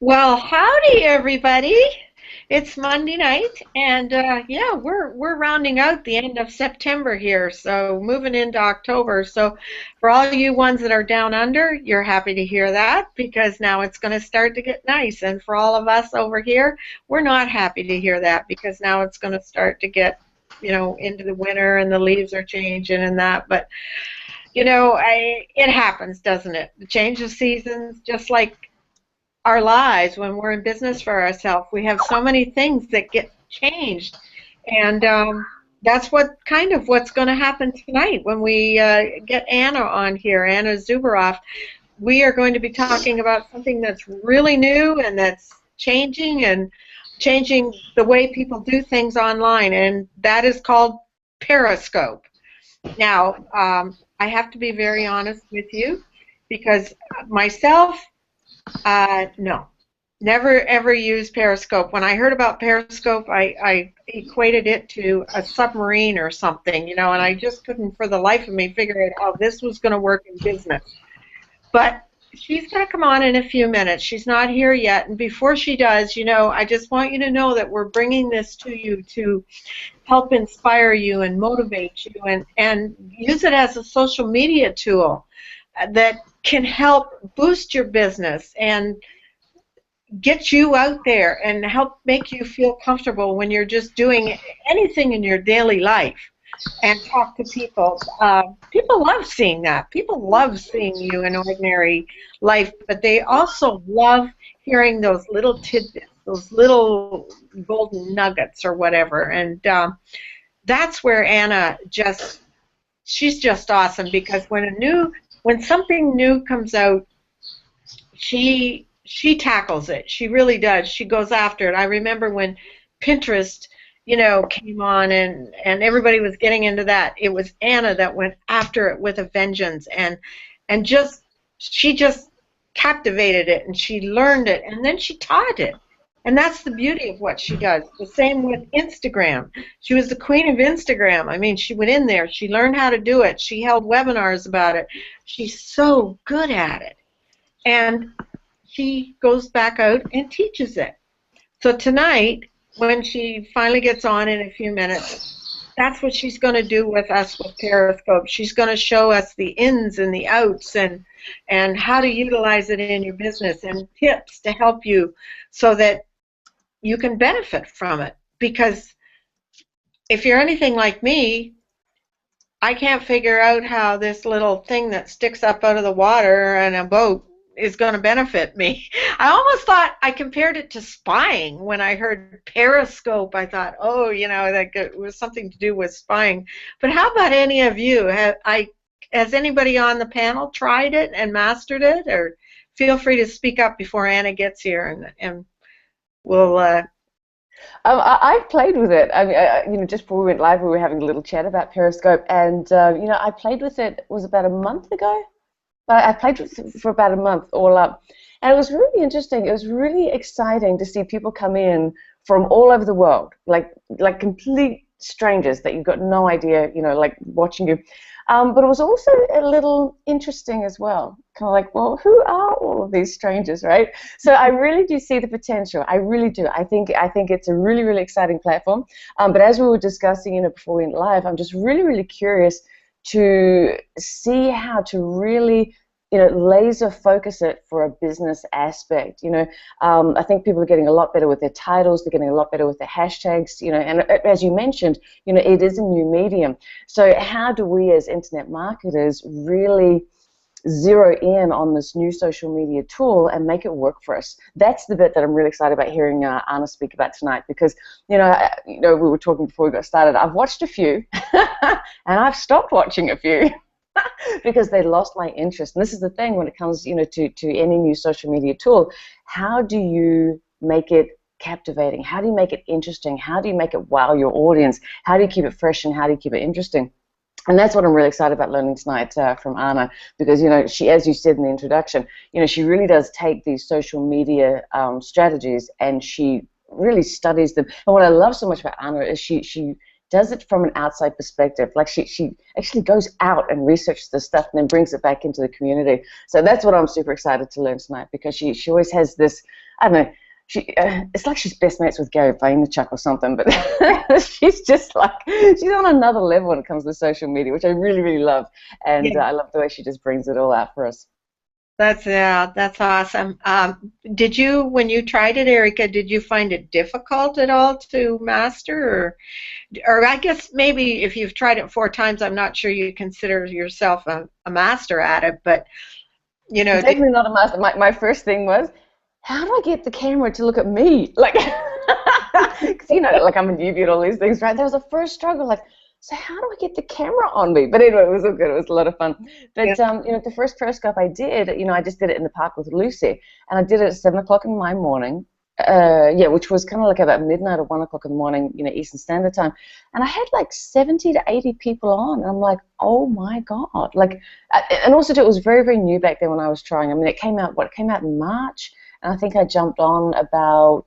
Well, howdy everybody. It's Monday night, and yeah, we're rounding out the end of September here, so moving into October. So for all you ones that are down under, you're happy to hear that because now it's going to start to get nice. And for all of us over here, we're not happy to hear that because now it's going to start to get, into the winter and the leaves are changing and that. But it happens, doesn't it? The change of seasons, just like our lives when we're in business for ourselves. We have so many things that get changed, and that's what's going to happen tonight when we get Anna on here, Anna Zubarev. We are going to be talking about something that's really new and that's changing the way people do things online, and that is called Periscope. Now, I have to be very honest with you because myself, no, never ever used Periscope. When I heard about Periscope, I equated it to a submarine or something, and I just couldn't for the life of me figure out how this was going to work in business. But she's going to come on in a few minutes. She's not here yet, and before she does, I just want you to know that we're bringing this to you to help inspire you and motivate you and use it as a social media tool that can help boost your business and get you out there and help make you feel comfortable when you're just doing anything in your daily life and talk to people. People love seeing that. People love seeing you in ordinary life, but they also love hearing those little tidbits, those little golden nuggets or whatever. And that's where Anna she's just awesome because when something new comes out, she tackles it. She really does. She goes after it. I remember when Pinterest, came on and everybody was getting into that. It was Anna that went after it with a vengeance and she just captivated it and she learned it and then she taught it. And that's the beauty of what she does. The same with Instagram. She was the queen of Instagram. I mean, she went in there. She learned how to do it. She held webinars about it. She's so good at it. And she goes back out and teaches it. So tonight, when she finally gets on in a few minutes, that's what she's going to do with us with Periscope. She's going to show us the ins and the outs and how to utilize it in your business and tips to help you so that you can benefit from it. Because if you're anything like me, I can't figure out how this little thing that sticks up out of the water in a boat is going to benefit me. I almost thought I compared it to spying when I heard Periscope. I thought, oh, that it was something to do with spying. But how about any of you? Has anybody on the panel tried it and mastered it? Or feel free to speak up before Anna gets here, and we'll. I've played with it. I mean, just before we went live, we were having a little chat about Periscope, and I played with it. It was about a month ago. I played with it for about a month all up, and it was really interesting. It was really exciting to see people come in from all over the world, like complete strangers that you've got no idea, like watching you. But it was also a little interesting as well, kind of like, well, who are all of these strangers, right? So I really do see the potential. I really do. I think it's a really, really exciting platform. But as we were discussing, before we went live, I'm just really, really curious to see how to really laser focus it for a business aspect. I think people are getting a lot better with their titles. They're getting a lot better with their hashtags. And as you mentioned, it is a new medium. So how do we as internet marketers really zero in on this new social media tool and make it work for us? That's the bit that I'm really excited about hearing Anna speak about tonight, because we were talking before we got started. I've watched a few and I've stopped watching a few because they lost my interest. And this is the thing when it comes to any new social media tool. How do you make it captivating? How do you make it interesting? How do you make it wow your audience? How do you keep it fresh and how do you keep it interesting? And that's what I'm really excited about learning tonight from Anna, because she, as you said in the introduction, she really does take these social media strategies and she really studies them. And what I love so much about Anna is she does it from an outside perspective. Like she actually goes out and researches this stuff and then brings it back into the community. So that's what I'm super excited to learn tonight, because she always has this, I don't know, it's like she's best mates with Gary Vaynerchuk or something, but she's just like, she's on another level when it comes to social media, which I really, really love. And I love the way she just brings it all out for us. That's awesome. Did you, when you tried it, Erica, did you find it difficult at all to master, or I guess maybe if you've tried it 4 times, I'm not sure you consider yourself a master at it, but you know, definitely not a master. My first thing was, how do I get the camera to look at me? Like, because you know, like I'm a newbie at all these things, right? There was a first struggle, like, so how do I get the camera on me? But anyway, it was all good. It was a lot of fun. But you know, the first Periscope I did, you know, I just did it in the park with Lucy, and I did it at 7 o'clock in my morning. Which was kind of like about midnight or 1 o'clock in the morning, you know, Eastern Standard Time, and I had like 70 to 80 people on, and I'm like, oh my god, like, and also it was very, very new back then when I was trying. I mean, it came out in March, and I think I jumped on about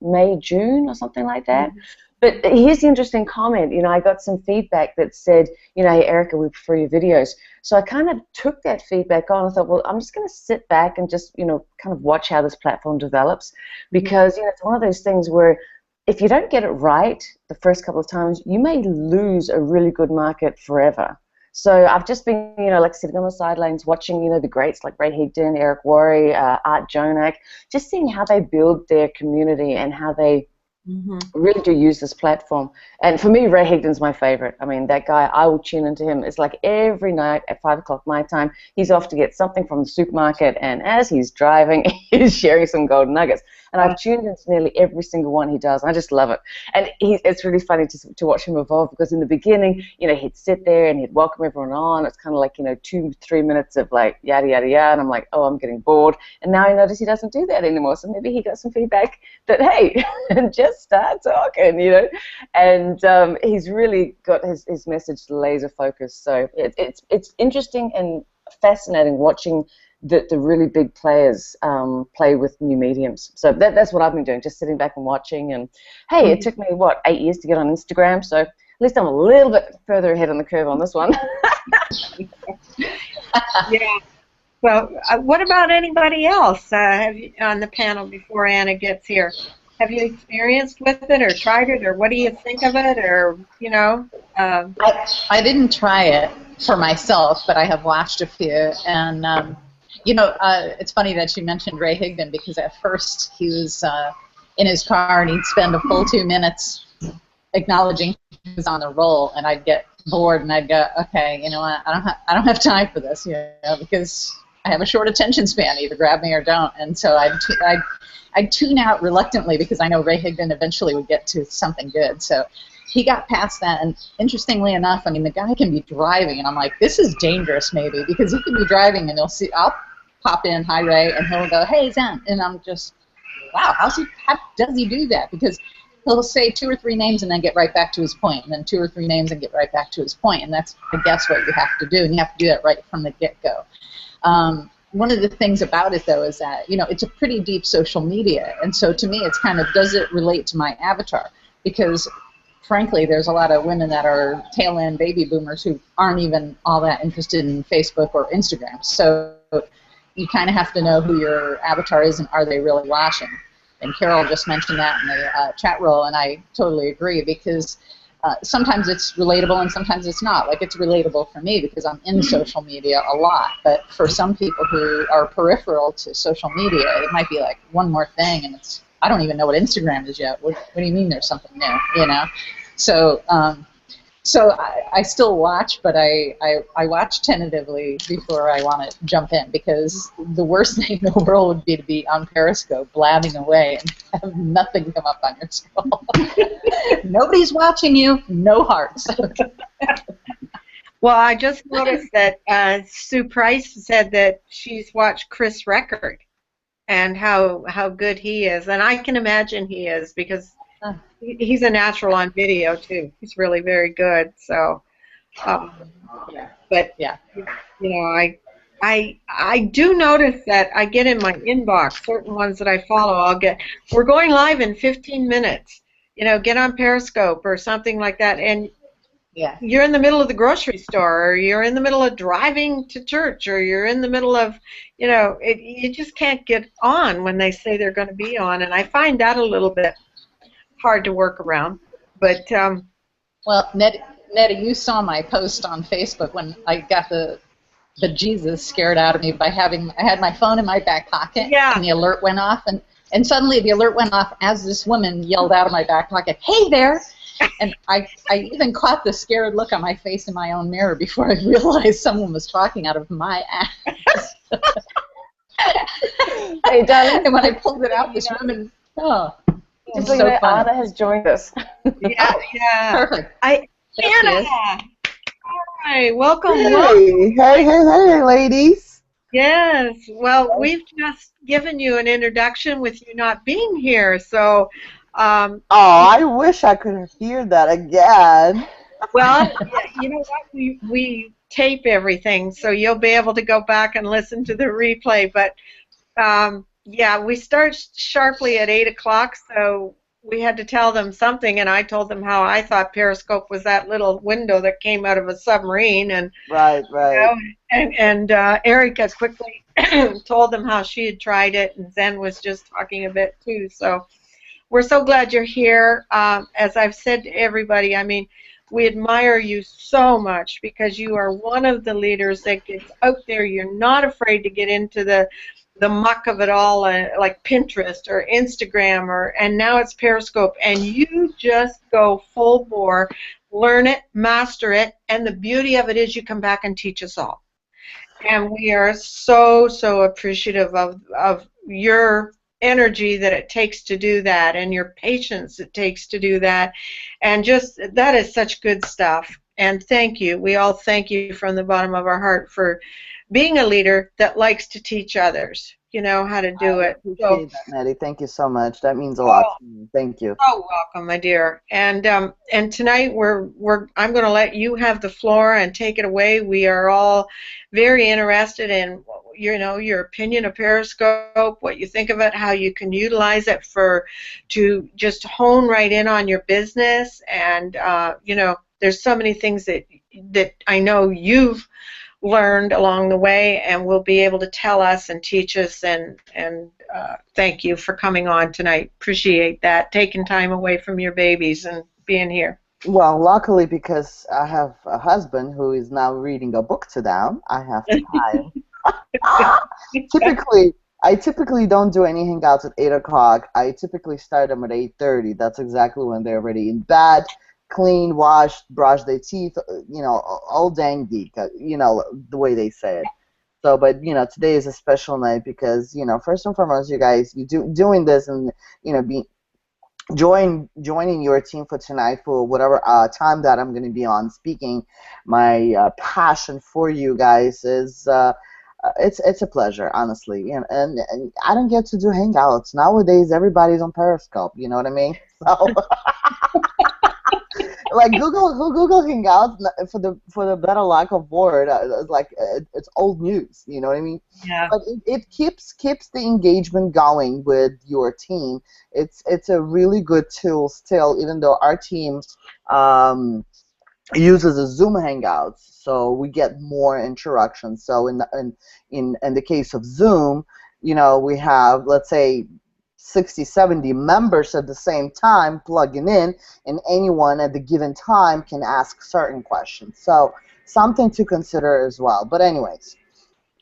May, June, or something like that. Mm-hmm. But here's the interesting comment. You know, I got some feedback that said, you know, hey, Erica, we prefer your videos. So I kind of took that feedback on. I thought, well, I'm just going to sit back and just, you know, kind of watch how this platform develops, because, you know, it's one of those things where if you don't get it right the first couple of times, you may lose a really good market forever. So I've just been, you know, like sitting on the sidelines watching, you know, the greats like Ray Higdon, Eric Worre, Art Jonak, just seeing how they build their community and how they really do use this platform. And for me, Ray Higdon's my favorite. I mean, that guy, I will tune into him. It's like every night at 5 o'clock my time, he's off to get something from the supermarket, and as he's driving, he's sharing some golden nuggets. And I've tuned into nearly every single one he does. I just love it. And it's really funny to watch him evolve, because in the beginning, you know, he'd sit there and he'd welcome everyone on. It's kind of like, you know, 2-3 minutes of like yada, yada, yada. And I'm like, oh, I'm getting bored. And now I notice he doesn't do that anymore. So maybe he got some feedback that, hey, just start talking, you know. And he's really got his message laser focused. So it's interesting and fascinating watching the really big players play with new mediums. So that's what I've been doing, just sitting back and watching. And hey, it took me, 8 years to get on Instagram, so at least I'm a little bit further ahead on the curve on this one. Yeah. Well, what about anybody else have you, on the panel before Anna gets here? Have you experienced with it or tried it, or what do you think of it, or, you know? I didn't try it for myself, but I have watched a few, and you know, it's funny that you mentioned Ray Higdon, because at first he was in his car and he'd spend a full 2 minutes acknowledging he was on the roll, and I'd get bored and I'd go, okay, you know what, I don't have time for this, you know, because I have a short attention span. Either grab me or don't. And so I'd tune out reluctantly, because I know Ray Higdon eventually would get to something good. So he got past that, and interestingly enough, I mean, the guy can be driving, and I'm like, this is dangerous maybe, because he can be driving and I'll pop in, hi Ray, and he'll go, hey Zen, and I'm just, wow, how does he do that? Because he'll say 2 or 3 names and then get right back to his point, and then 2 or 3 names and get right back to his point, and that's, I guess, what you have to do, and you have to do that right from the get-go. One of the things about it, though, is that, you know, it's a pretty deep social media, and so to me it's kind of, does it relate to my avatar? Because frankly, there's a lot of women that are tail-end baby boomers who aren't even all that interested in Facebook or Instagram. So you kind of have to know who your avatar is and are they really watching. And Carol just mentioned that in the chat roll, and I totally agree, because sometimes it's relatable and sometimes it's not. Like, it's relatable for me because I'm in social media a lot, but for some people who are peripheral to social media, it might be like one more thing, and it's, I don't even know what Instagram is yet. What do you mean there's something new, you know? So so I still watch, but I watch tentatively before I want to jump in, because the worst thing in the world would be to be on Periscope blabbing away and have nothing come up on your scroll. Nobody's watching you, no hearts. Well, I just noticed that Sue Price said that she's watched Chris Record and how good he is, and I can imagine he is, because he's a natural on video too. He's really very good. So, but yeah, you know, I do notice that I get in my inbox certain ones that I follow. I'll get, we're going live in 15 minutes. get on Periscope or something like that, and Yeah. you're in the middle of the grocery store, or you're in the middle of driving to church, or you're in the middle of, you just can't get on when they say they're going to be on, and I find that a little bit hard to work around. But Well, Nettie, you saw my post on Facebook when I got the Jesus scared out of me by I had my phone in my back pocket, yeah, and the alert went off, and suddenly the alert went off as this woman yelled out of my back pocket, "Hey there!" And I even caught the scared look on my face in my own mirror before I realized someone was talking out of my ass. Hey, darling. And when I pulled it out, this woman, Just it's so you so know, funny. Anna has joined us. yeah. Perfect. Anna, There she is. hi, welcome. Hey, ladies. Yes. Well, we've just given you an introduction with you not being here, so. Oh, I wish I could hear that again. Well, yeah, you know what? We tape everything, so you'll be able to go back and listen to the replay. But yeah, we start sharply at 8 o'clock, so we had to tell them something, and I told them how I thought Periscope was that little window that came out of a submarine, and Right. and Erica quickly told them how she had tried it, and Zen was just talking a bit too. So we're so glad you're here. As I've said to everybody, I mean, we admire you so much because you are one of the leaders that gets out there. You're not afraid to get into the muck of it all, like Pinterest or Instagram, and now it's Periscope, and you just go full bore, learn it, master it, and the beauty of it is you come back and teach us all. And we are so, so appreciative of your energy that it takes to do that, and your patience it takes to do that, and just that is such good stuff. And thank you. We all thank you from the bottom of our heart for being a leader that likes to teach others, how to do I it. So, appreciate that, Nettie. Thank you so much. That means a lot to me. Thank you. oh, welcome, my dear. And tonight I'm going to let you have the floor and take it away. We are all very interested in your opinion of Periscope, what you think of it, how you can utilize it to just hone right in on your business. And there's so many things that I know you've learned along the way and will be able to tell us and teach us, and thank you for coming on tonight. Appreciate that, taking time away from your babies and being here. Well, luckily, because I have a husband who is now reading a book to them, I have time. I typically don't do any hangouts at 8 o'clock. I typically start them at 8:30. That's exactly when they're already in bed, clean, washed, brush their teeth, all dang geek, the way they say it. So, but, today is a special night because, first and foremost, you guys, doing this and, joining your team for tonight for whatever time that I'm going to be on speaking. My passion for you guys is it's a pleasure, honestly, and I don't get to do hangouts nowadays. Everybody's on Periscope, you know what I mean? So like Google Hangouts, for the better lack of word, it's old news, you know what I mean? Yeah. But it keeps the engagement going with your team. It's a really good tool still, even though our team uses a Zoom Hangouts, so we get more interactions. So in the case of Zoom, we have, let's say, 60, 70 members at the same time plugging in, and anyone at the given time can ask certain questions. So something to consider as well. But anyways.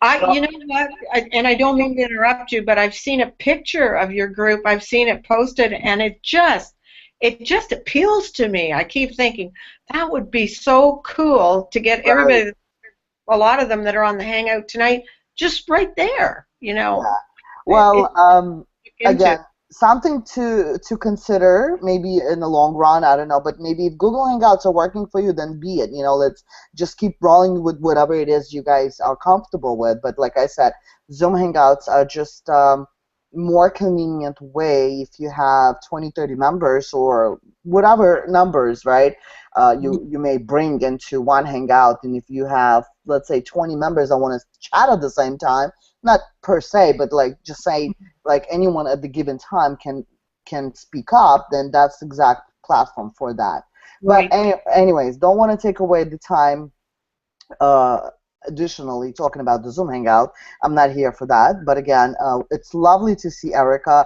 You know what, and I don't mean to interrupt you, but I've seen a picture of your group. I've seen it posted, and it just appeals to me. I keep thinking that would be so cool to get everybody, a lot of them that are on the Hangout tonight, just right there, Yeah. Well, again, something to consider, maybe in the long run, I don't know, but maybe if Google Hangouts are working for you, then be it. Let's just keep rolling with whatever it is you guys are comfortable with. But like I said, Zoom Hangouts are just more convenient way if you have 20, 30 members or whatever numbers, right? You may bring into one Hangout, and if you have, let's say, 20 members that want to chat at the same time, not per se, but like just say like anyone at the given time can can speak up, then that's the exact platform for that. But Right. anyways, don't want to take away the time. Uh, Additionally, talking about the Zoom Hangout, I'm not here for that. But again, it's lovely to see Erica.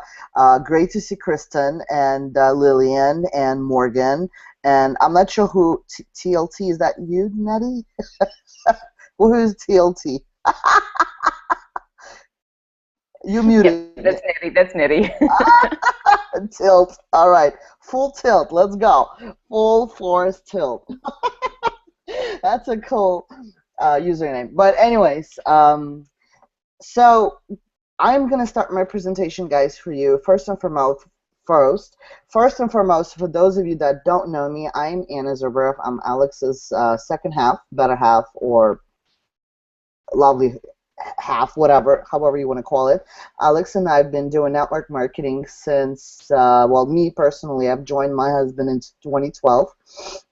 Great to see Kristen and Lillian and Morgan. And I'm not sure who TLT is. That you, Nettie? Who is TLT? You muted. Yeah, that's Nettie. That's Nettie. Tilt. All right. Full tilt. Let's go. Full force tilt. That's a cool username. But anyways, so I'm gonna start my presentation, guys, for you. First and foremost, for those of you that don't know me, I'm Anna Zubarev. I'm Alex's second half, better half, or lovely half, whatever, however you want to call it. Alex and I have been doing network marketing since, well, me personally, I've joined my husband in 2012,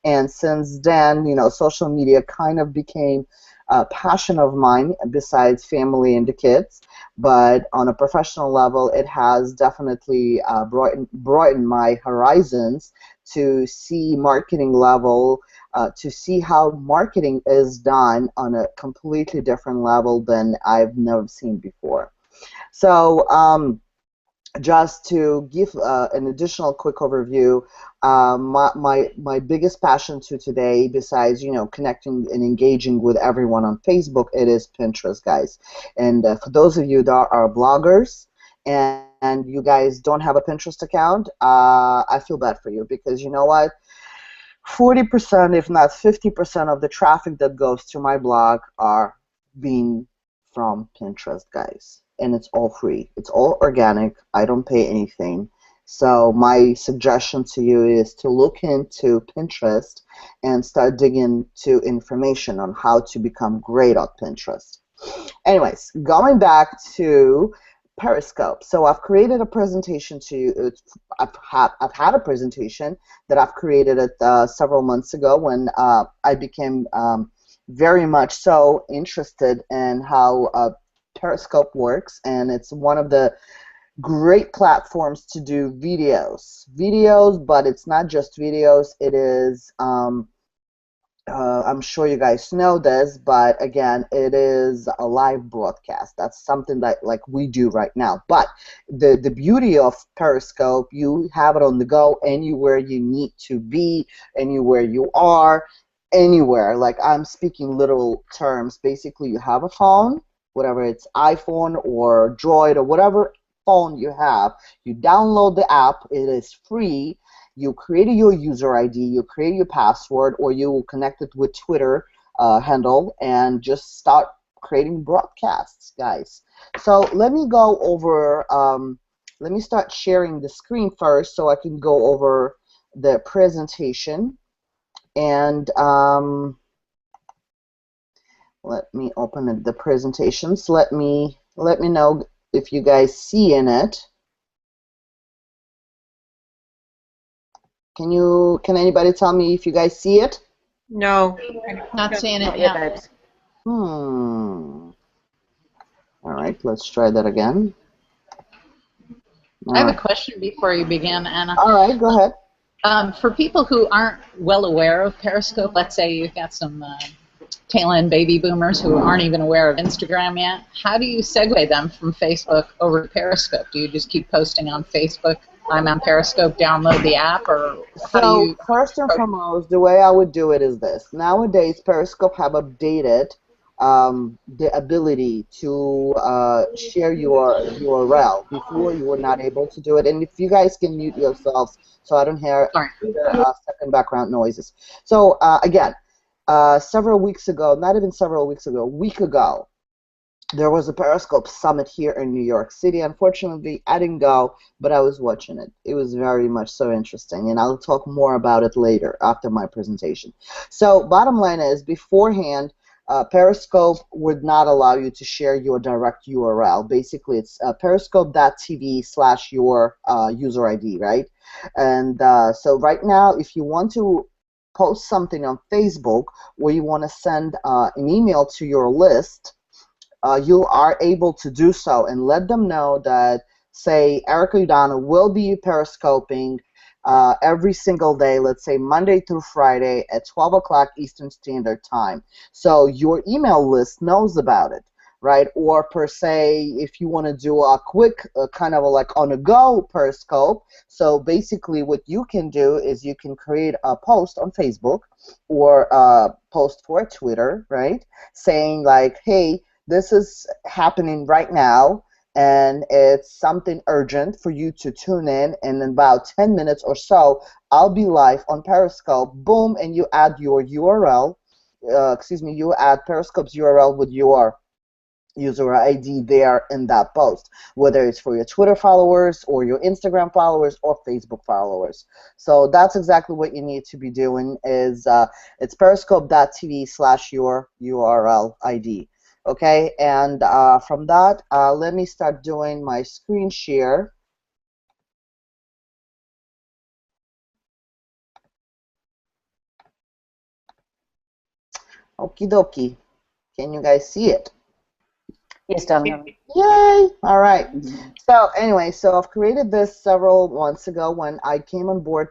and since then, you know, social media kind of became a passion of mine besides family and the kids. But on a professional level, it has definitely broadened my horizons to see marketing level, to see how marketing is done on a completely different level than I've never seen before. So just to give an additional quick overview, my biggest passion to today, besides, you know, connecting and engaging with everyone on Facebook, it is Pinterest, guys. And for those of you that are bloggers and you guys don't have a Pinterest account, I feel bad for you, because you know what? 40%, if not 50% of the traffic that goes to my blog are being from Pinterest, guys. And it's all free. It's all organic. I don't pay anything. So my suggestion to you is to look into Pinterest and start digging into information on how to become great at Pinterest. Anyways, going back to Periscope. So I've created a presentation to you. I've had a presentation that I've created several months ago when I became very much so interested in how Periscope works, and it's one of the great platforms to do videos, but it's not just videos. It is I'm sure you guys know this, but again, it is a live broadcast. That's something that like we do right now. But the beauty of Periscope, you have it on the go anywhere you need to be, anywhere you are, anywhere. Like, I'm speaking literal terms. Basically, you have a phone, whatever it's iPhone or Droid or whatever phone you have, you download the app. It is free. You create your user ID, you create your password, or you will connect it with Twitter handle and just start creating broadcasts, guys. So let me go over, let me start sharing the screen first so I can go over the presentation. And let me open the presentations. Let me know if you guys see in it. Can anybody tell me if you guys see it? No. Not seeing it Yeah, yet. babes. All right, let's try that again. I have a question before you begin, Anna. All right, go ahead. For people who aren't well aware of Periscope, let's say you've got some tail-end baby boomers who aren't even aware of Instagram yet, how do you segue them from Facebook over to Periscope? Do you just keep posting on Facebook, I'm on Periscope, download the app, or how do you... First and foremost, the way I would do it is this. Nowadays, Periscope have updated the ability to share your URL. Before, you were not able to do it. And if you guys can mute yourselves so I don't hear second background noises. So again, several weeks ago, not even several weeks ago, a week ago, there was a Periscope summit here in New York City. Unfortunately, I didn't go, but I was watching it. It was very much so interesting, and I'll talk more about it later after my presentation. So bottom line is, beforehand, Periscope would not allow you to share your direct URL. Basically, it's periscope.tv/your user ID, right? And so right now, if you want to post something on Facebook, or you want to send an email to your list, you are able to do so and let them know that say Erica Udano will be periscoping every single day, let's say Monday through Friday at 12 o'clock Eastern Standard Time. So your email list knows about it, right? Or per se, if you want to do a quick kind of like on a go periscope, so basically what you can do is you can create a post on Facebook or a post for Twitter, right? Saying like, hey, this is happening right now, and it's something urgent for you to tune in about 10 minutes or so, I'll be live on Periscope. Boom, and you add your URL. You add Periscope's URL with your user ID there in that post, whether it's for your Twitter followers or your Instagram followers or Facebook followers. So that's exactly what you need to be doing. Is it's periscope.tv/your URL ID. Okay, and from that, let me start doing my screen share. Okie dokie. Can you guys see it? Yes, darling. Yay! All right. Mm-hmm. So anyway, so I've created this several months ago when I came on board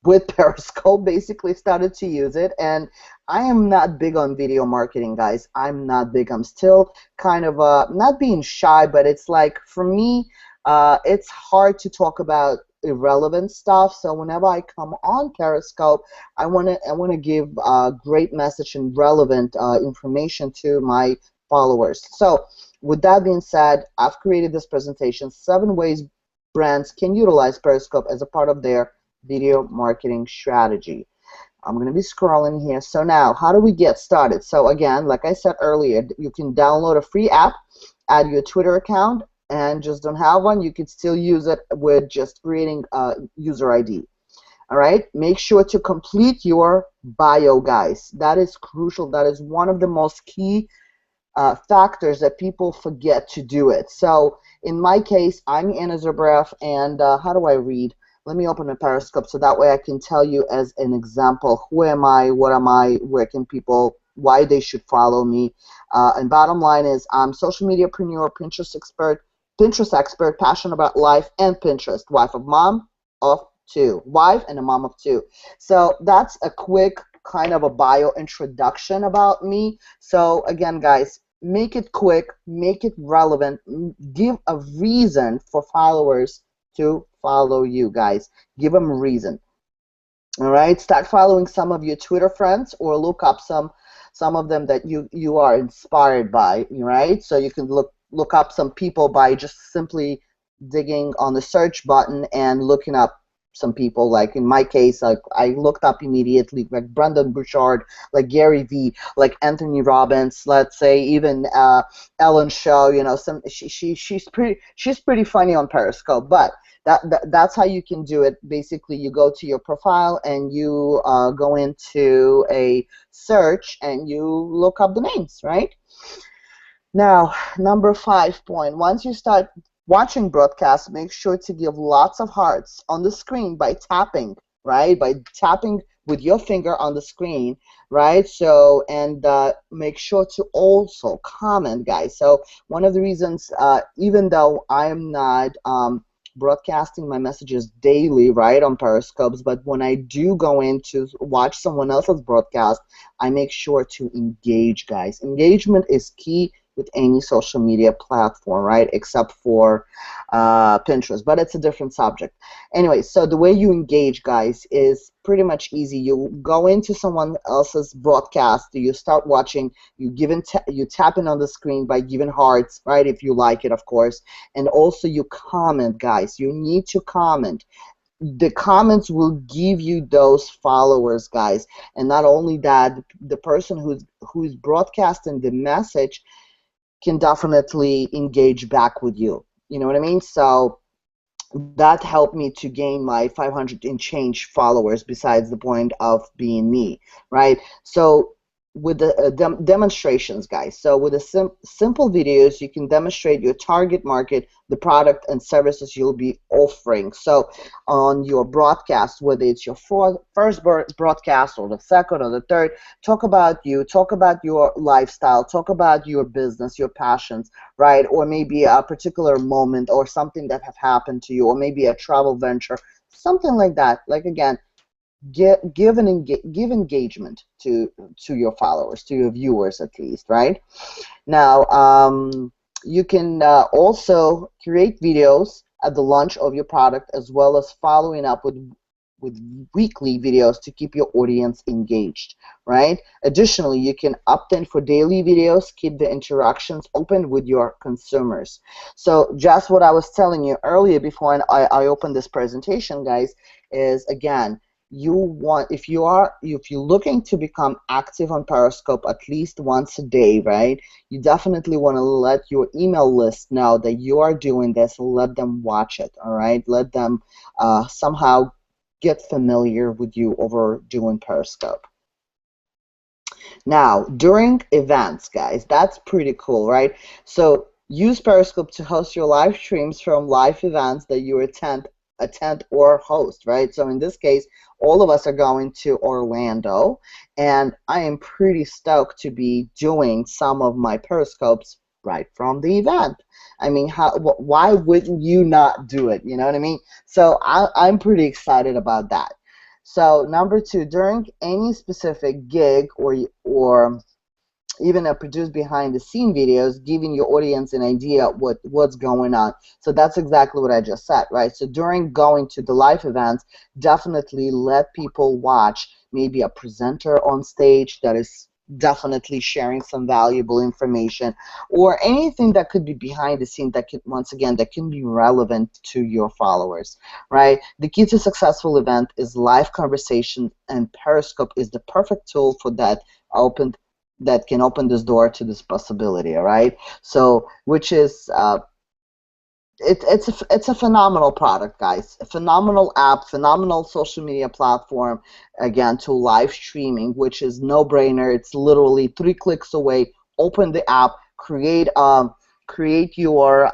with Periscope, basically started to use it, and I am not big on video marketing, guys. I'm not big. I'm still kind of not being shy, but it's like for me, it's hard to talk about irrelevant stuff. So whenever I come on Periscope, I wanna give great message and relevant information to my followers. So with that being said, I've created this presentation: 7 ways brands can utilize Periscope as a part of their video marketing strategy. I'm going to be scrolling here. So now, how do we get started? So again, like I said earlier, you can download a free app, add your Twitter account, and just don't have one, you can still use it with just creating a user ID. All right, make sure to complete your bio, guys. That is crucial. That is one of the most key factors that people forget to do it. So in my case, I'm Anna Zubarev, and how do I read? Let me open a Periscope so that way I can tell you as an example, who am I, what am I, where can people, why they should follow me. And bottom line is I'm social mediapreneur, Pinterest expert, passionate about life and Pinterest, wife of mom of 2, wife and a mom of 2. So that's a quick kind of a bio introduction about me. So again, guys, make it quick, make it relevant, give a reason for followers to follow you, guys. Give them a reason. All right, start following some of your Twitter friends, or look up some of them that you are inspired by, right? So you can look up some people by just simply digging on the search button and looking up some people. Like in my case, like I looked up immediately like Brendan Burchard, like Gary Vee, like Anthony Robbins, let's say even Ellen Shaw. You know, she's pretty funny on Periscope. But that's how you can do it. Basically, you go to your profile and you go into a search and you look up the names, right? Now, number 5 point. Once you start watching broadcasts, make sure to give lots of hearts on the screen by tapping, right? By tapping with your finger on the screen, right? So, and make sure to also comment, guys. So one of the reasons, even though I am not broadcasting my messages daily, right, on Periscopes, but when I do go in to watch someone else's broadcast, I make sure to engage, guys. Engagement is key with any social media platform, right, except for Pinterest, but it's a different subject. Anyway, so the way you engage, guys, is pretty much easy. You go into someone else's broadcast, you start watching, you tap in on the screen by giving hearts, right, if you like it, of course, and also you comment, guys. You need to comment. The comments will give you those followers, guys, and not only that, the person who's broadcasting the message can definitely engage back with you. You know what I mean? So that helped me to gain my 500 and change followers, besides the point of being me, right? So with the demonstrations, guys. So with the simple videos, you can demonstrate your target market, the product and services you'll be offering. So on your broadcast, whether it's your first broadcast or the second or the third, talk about you, talk about your lifestyle, talk about your business, your passions, right? Or maybe a particular moment or something that have happened to you, or maybe a travel venture, something like that. Like, again, give engagement to your followers, to your viewers at least, right? Now, you can also create videos at the launch of your product, as well as following up with weekly videos to keep your audience engaged, right? Additionally, you can opt in for daily videos, keep the interactions open with your consumers. So just what I was telling you earlier before I opened this presentation, guys, is, again, you want, if you're looking to become active on Periscope at least once a day, right? You definitely want to let your email list know that you are doing this. Let them watch it, all right? Let them somehow get familiar with you over doing Periscope. Now, during events, guys, that's pretty cool, right? So use Periscope to host your live streams from live events that you attend or host, right? So in this case, all of us are going to Orlando, and I am pretty stoked to be doing some of my Periscopes right from the event. I mean, why wouldn't you not do it? You know what I mean? So I'm pretty excited about that. So number two, during any specific gig or even a produce behind the scene videos, giving your audience an idea what's going on. So that's exactly what I just said, right? So during going to the live events, definitely let people watch maybe a presenter on stage that is definitely sharing some valuable information, or anything that could be behind the scene that can, once again, that can be relevant to your followers, right? The key to successful event is live conversation, and Periscope is the perfect tool for that that can open this door to this possibility, all right? So, which is, it's a phenomenal product, guys. A phenomenal app, phenomenal social media platform, again, to live streaming, which is no-brainer. It's literally 3 clicks away. Open the app, create your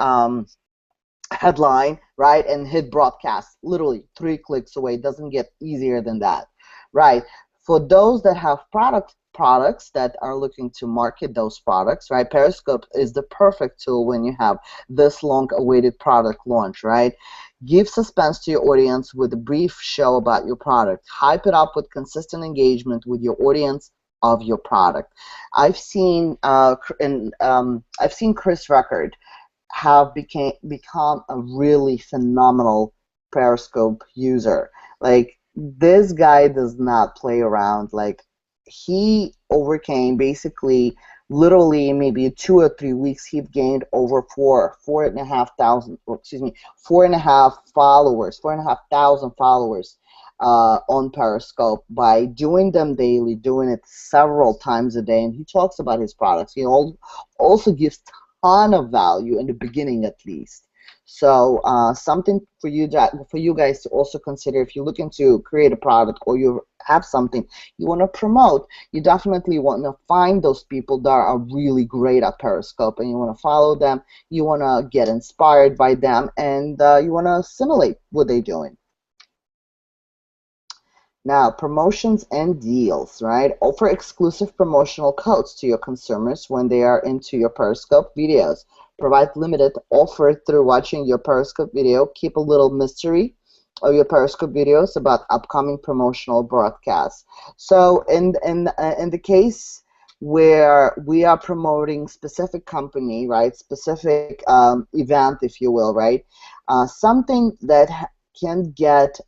headline, right, and hit broadcast. Literally 3 clicks away. It doesn't get easier than that, right? For those that have products that are looking to market those products, right, Periscope is the perfect tool when you have this long-awaited product launch, right? Give suspense to your audience with a brief show about your product. Hype it up with consistent engagement with your audience of your product. I've seen Chris Record have become a really phenomenal Periscope user. Like, this guy does not play around. Like, he overcame, basically, literally maybe 2 or 3 weeks, he gained over 4,500 followers on Periscope by doing them daily, doing it several times a day. And he talks about his products. He also gives ton of value in the beginning, at least. So something for you guys to also consider if you're looking to create a product, or you have something you want to promote. You definitely want to find those people that are really great at Periscope, and you want to follow them. You want to get inspired by them, and you want to assimilate what they're doing. Now, promotions and deals, right? Offer exclusive promotional codes to your consumers when they are into your Periscope videos. Provide limited offer through watching your Periscope video. Keep a little mystery of your Periscope videos about upcoming promotional broadcasts. So in the case where we are promoting specific company, right, specific event, if you will, right, something that can get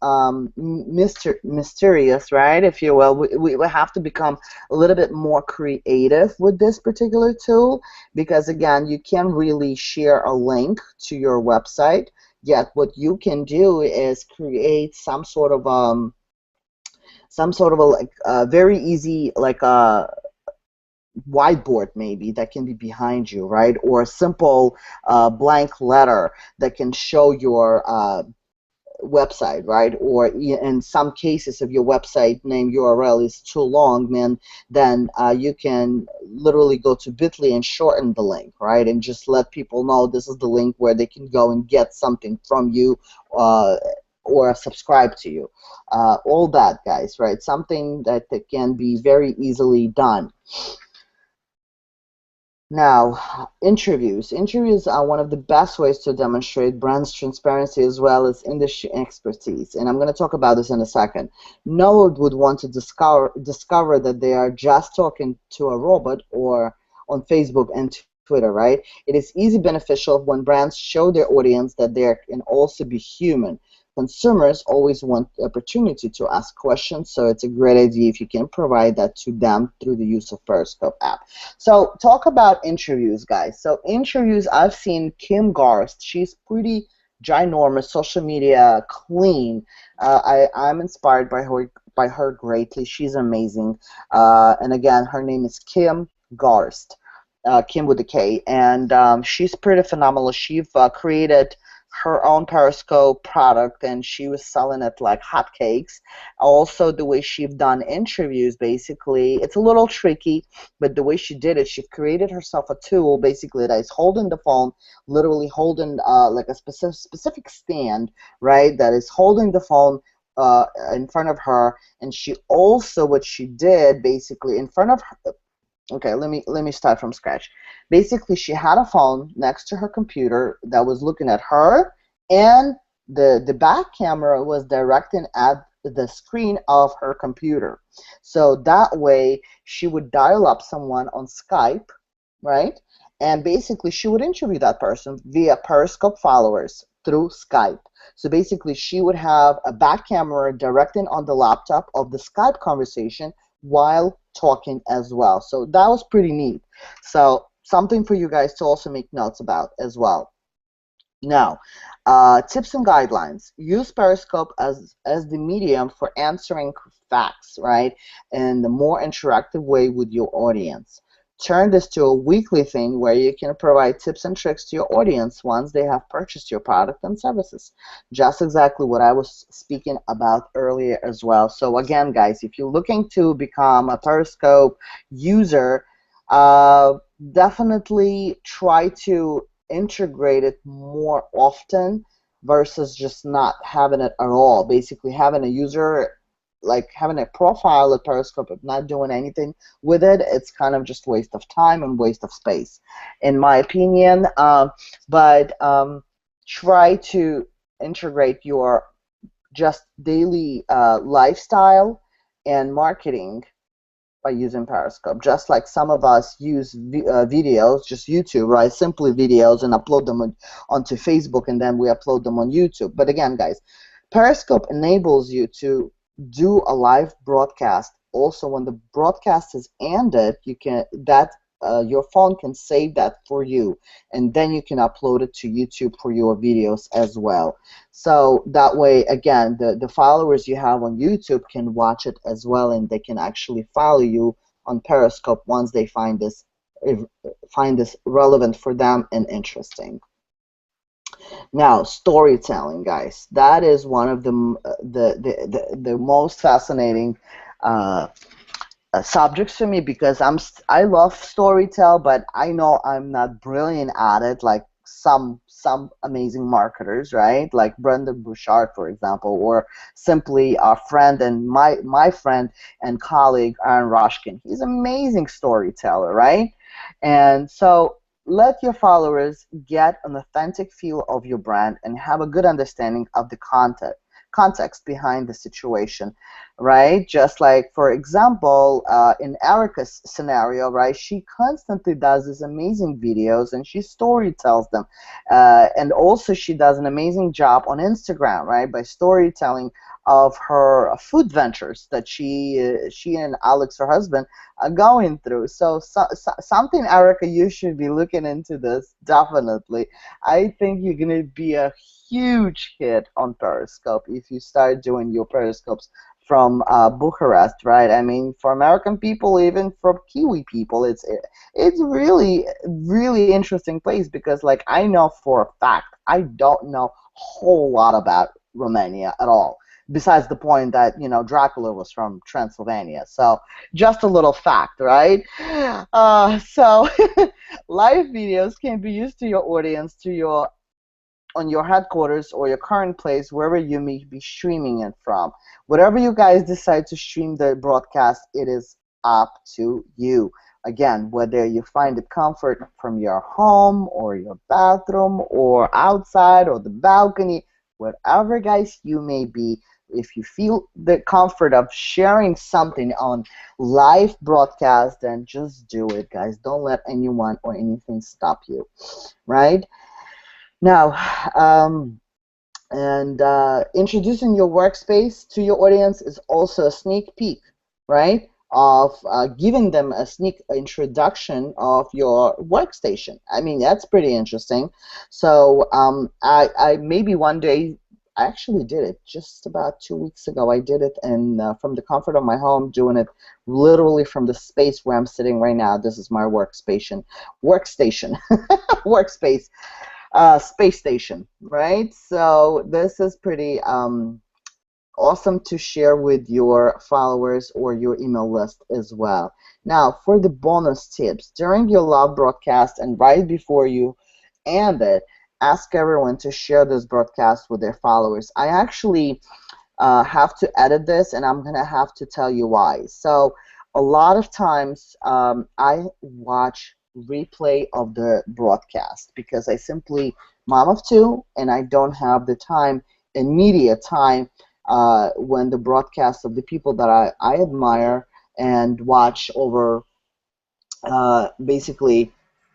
mysterious, right, if you will. We have to become a little bit more creative with this particular tool, because, again, you can't really share a link to your website. Yet what you can do is create some sort of a like very easy, like a whiteboard maybe that can be behind you, right, or a simple blank letter that can show your website, right? Or in some cases, if your website name URL is too long, then you can literally go to Bitly and shorten the link, right? And just let people know this is the link where they can go and get something from you or subscribe to you. All that, guys, right? Something that can be very easily done. Now, interviews. Interviews are one of the best ways to demonstrate brand's transparency as well as industry expertise. And I'm going to talk about this in a second. No one would want to discover that they are just talking to a robot or on Facebook and Twitter, right? It is easy beneficial when brands show their audience that they can also be human. Consumers always want the opportunity to ask questions, so it's a great idea if you can provide that to them through the use of Periscope app. So talk about interviews, guys. So interviews, I've seen Kim Garst. She's pretty ginormous, social media queen. I'm inspired by her greatly. She's amazing. And again, her name is Kim Garst. Kim with a K, and she's pretty phenomenal. She's created her own Periscope product, and she was selling it like hotcakes. Also, the way she's done interviews, basically, it's a little tricky, but the way she did it, she created herself a tool, basically, that is holding the phone, literally holding like a specific stand, right, that is holding the phone in front of her, and she also, what she did, basically, in front of her, okay, let me start from scratch. Basically, she had a phone next to her computer that was looking at her, and the back camera was directing at the screen of her computer. So that way, she would dial up someone on Skype, right? And basically, she would interview that person via Periscope followers through Skype. So basically, she would have a back camera directing on the laptop of the Skype conversation while talking as well. So that was pretty neat. So something for you guys to also make notes about as well. Now, tips and guidelines. Use Periscope as the medium for answering facts, right, in the more interactive way with your audience. Turn this to a weekly thing where you can provide tips and tricks to your audience once they have purchased your product and services. Just exactly what I was speaking about earlier as well. So again, guys, if you're looking to become a Periscope user, definitely try to integrate it more often versus just not having it at all. Basically, having a user, like having a profile at Periscope but not doing anything with it, it's kind of just waste of time and waste of space, in my opinion. But try to integrate your just daily lifestyle and marketing by using Periscope. Just like some of us use videos, just YouTube, right? Simply videos, and upload them onto Facebook, and then we upload them on YouTube. But again, guys, Periscope enables you to do a live broadcast. Also, when the broadcast is ended, you can your phone can save that for you, and then you can upload it to YouTube for your videos as well. So that way, again, the followers you have on YouTube can watch it as well, and they can actually follow you on Periscope once they find this relevant for them and interesting. Now, storytelling, guys, that is one of the most fascinating subjects to me, because I love storytell, but I know I'm not brilliant at it like some amazing marketers, right? Like Brendan Bouchard, for example, or simply our friend and my friend and colleague Aaron Roshkin. He's an amazing storyteller, right? And so let your followers get an authentic feel of your brand and have a good understanding of the context behind the situation, right? Just like, for example, in Erica's scenario, right, she constantly does these amazing videos and she storytells them, and also she does an amazing job on Instagram, right, by storytelling of her food ventures that she and Alex, her husband, are going through. So something, Erica, you should be looking into this, definitely. I think you're going to be a huge hit on Periscope if you start doing your Periscopes from Bucharest, right? I mean, for American people, even for Kiwi people, it's really, really interesting place, because, like, I know for a fact I don't know a whole lot about Romania at all. Besides the point that, you know, Dracula was from Transylvania. So just a little fact, right? So live videos can be used to your audience, to your on your headquarters or your current place, wherever you may be streaming it from. Whatever you guys decide to stream the broadcast, it is up to you. Again, whether you find it comfort from your home or your bathroom or outside or the balcony, wherever guys you may be, if you feel the comfort of sharing something on live broadcast, then just do it, guys. Don't let anyone or anything stop you, right? Now, introducing your workspace to your audience is also a sneak peek, right? Of giving them a sneak introduction of your workstation. I mean, that's pretty interesting. So I maybe one day, I actually did it just about 2 weeks ago. I did it, and from the comfort of my home, doing it literally from the space where I'm sitting right now. This is my workstation, workspace, space station, right? So this is pretty awesome to share with your followers or your email list as well. Now, for the bonus tips, during your live broadcast and right before you end it, ask everyone to share this broadcast with their followers. I actually have to edit this, and I'm going to have to tell you why. So a lot of times I watch replay of the broadcast because I simply mom of two and I don't have the time, immediate time, when the broadcast of the people that I admire and watch over basically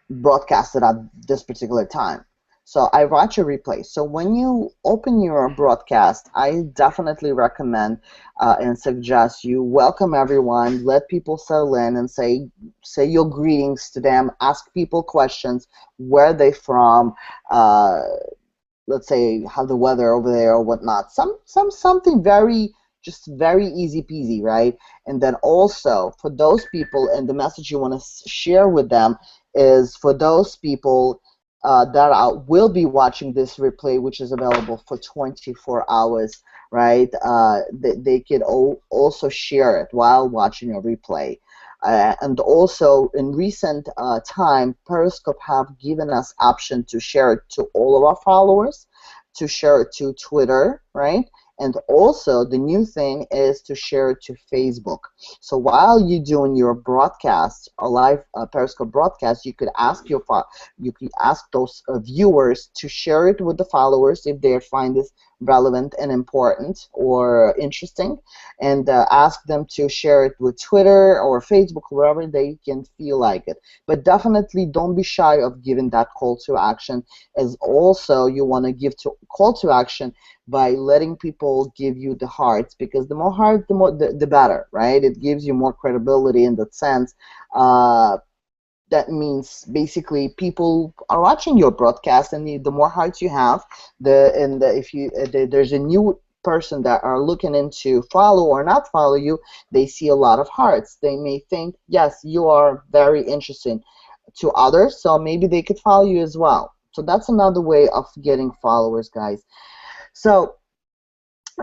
broadcasted at this particular time. So I watch a replay. So when you open your broadcast, I definitely recommend and suggest you welcome everyone, let people settle in, and say your greetings to them, ask people questions, where they from, let's say how the weather over there or whatnot. Something very just very easy peasy, right? And then also for those people, and the message you want to share with them is for those people that will be watching this replay, which is available for 24 hours, right? They could also share it while watching a replay. And also in recent time, Periscope have given us option to share it to all of our followers, to share it to Twitter, right? And also the new thing is to share it to Facebook. So while you're doing your broadcast, a live Periscope broadcast, you could ask those viewers to share it with the followers if they find this relevant and important or interesting, and ask them to share it with Twitter or Facebook, wherever they can feel like it. But definitely don't be shy of giving that call to action, as also you want to give to call to action by letting people give you the hearts, because the more heart, the better, right? It gives you more credibility in that sense. That means basically people are watching your broadcast, and the more hearts you have, there's a new person that are looking into follow or not follow you, they see a lot of hearts. They may think, yes, you are very interesting to others, so maybe they could follow you as well. So that's another way of getting followers, guys. So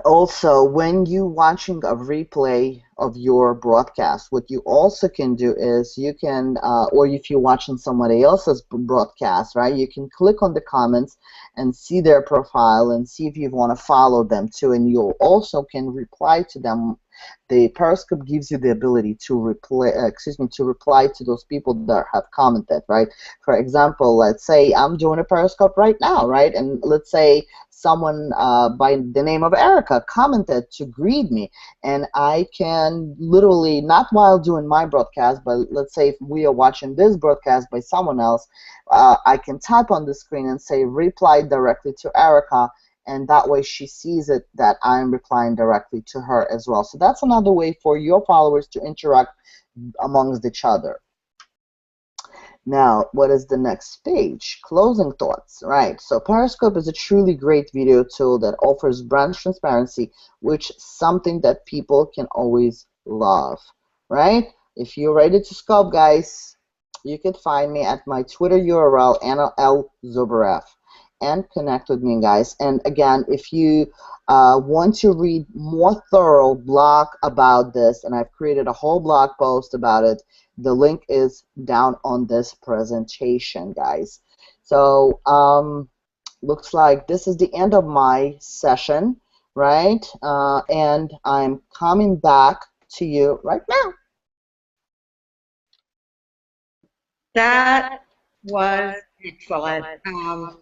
also, when you watching a replay of your broadcast, what you also can do is you can, or if you're watching somebody else's broadcast, right, you can click on the comments and see their profile and see if you want to follow them too, and you also can reply to them. The Periscope gives you the ability to reply to those people that have commented, right? For example, let's say I'm doing a Periscope right now, right? And let's say someone by the name of Erica commented to greet me, and I can literally, not while doing my broadcast, but let's say if we are watching this broadcast by someone else, I can type on the screen and say reply directly to Erica, and that way she sees it that I'm replying directly to her as well. So that's another way for your followers to interact amongst each other. Now, what is the next page? Closing thoughts, right? So Periscope is a truly great video tool that offers brand transparency, which is something that people can always love, right? If you're ready to scope, guys, you can find me at my Twitter URL, Anna L. Zubarev. and connect with me, guys. And again, if you want to read more thorough blog about this, and I've created a whole blog post about it, the link is down on this presentation, guys. So looks like this is the end of my session, right? And I'm coming back to you right now. That was excellent. I'm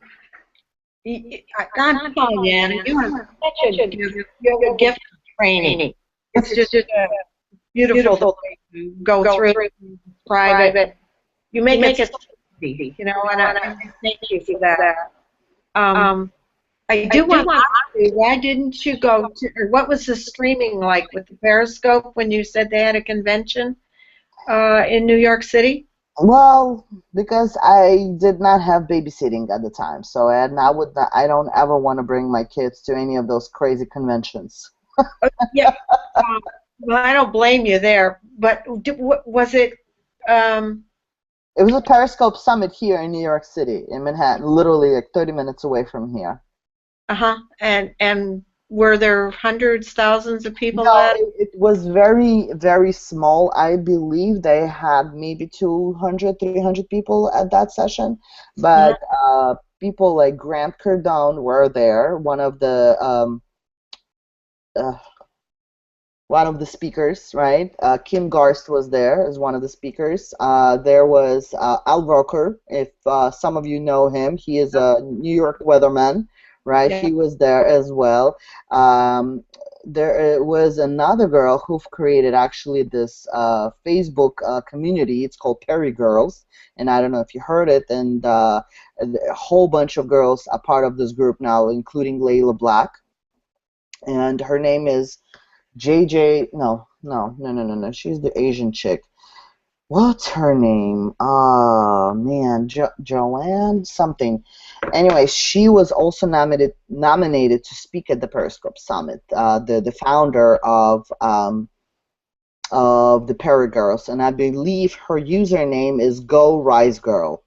telling you, Anna, you have such a gift, you have a gift of training. It's just beautiful the way you go through private. You make it so easy, you know, and I thank you for that. I do want to ask you, why didn't you go to, or what was the streaming like with the Periscope when you said they had a convention in New York City? Well, because I did not have babysitting at the time, so I don't ever want to bring my kids to any of those crazy conventions. Yeah, well, I don't blame you there, but was it? It was a Periscope summit here in New York City, in Manhattan, literally like 30 minutes away from here. And were there hundreds, thousands of people No, at? it was very, very small. I believe they had maybe 200, 300 people at that session, but people like Grant Cardone were there, uh, one of the speakers, right? Kim Garst was there as one of the speakers. There was Al Roker, if some of you know him. He is a New York weatherman, right? Yeah. He was there as well. There was another girl who created actually this Facebook community. It's called Perry Girls, and I don't know if you heard it. And a whole bunch of girls are part of this group now, including Layla Black. And her name is JJ, no. She's the Asian chick. What's her name? Oh, man, Joanne something. Anyway, she was also nominated to speak at the Periscope Summit. The founder of the Perry Girls, and I believe her username is Go Rise Girl.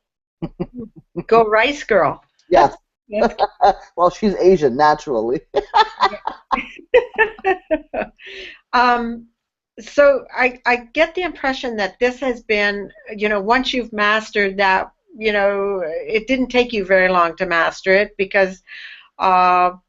Go Rice Girl. Yes. Well, she's Asian naturally. So I get the impression that this has been, you know, once you've mastered that, you know, it didn't take you very long to master it, because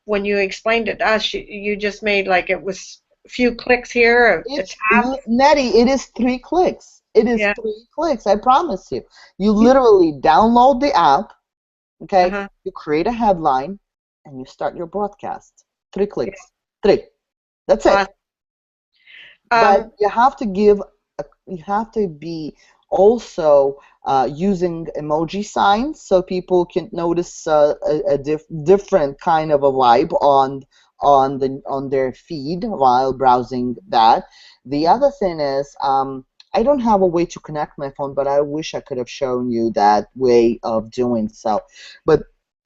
when you explained it to us, you just made like it was a few clicks here, a tab. Nettie, it is 3 clicks. It is Yeah. 3 clicks, I promise you. You literally download the app, okay? You create a headline, and you start your broadcast. 3 clicks. 3. That's it. But you have to be also using emoji signs so people can notice a different kind of a vibe on their feed while browsing that. The other thing is, I don't have a way to connect my phone, but I wish I could have shown you that way of doing so. But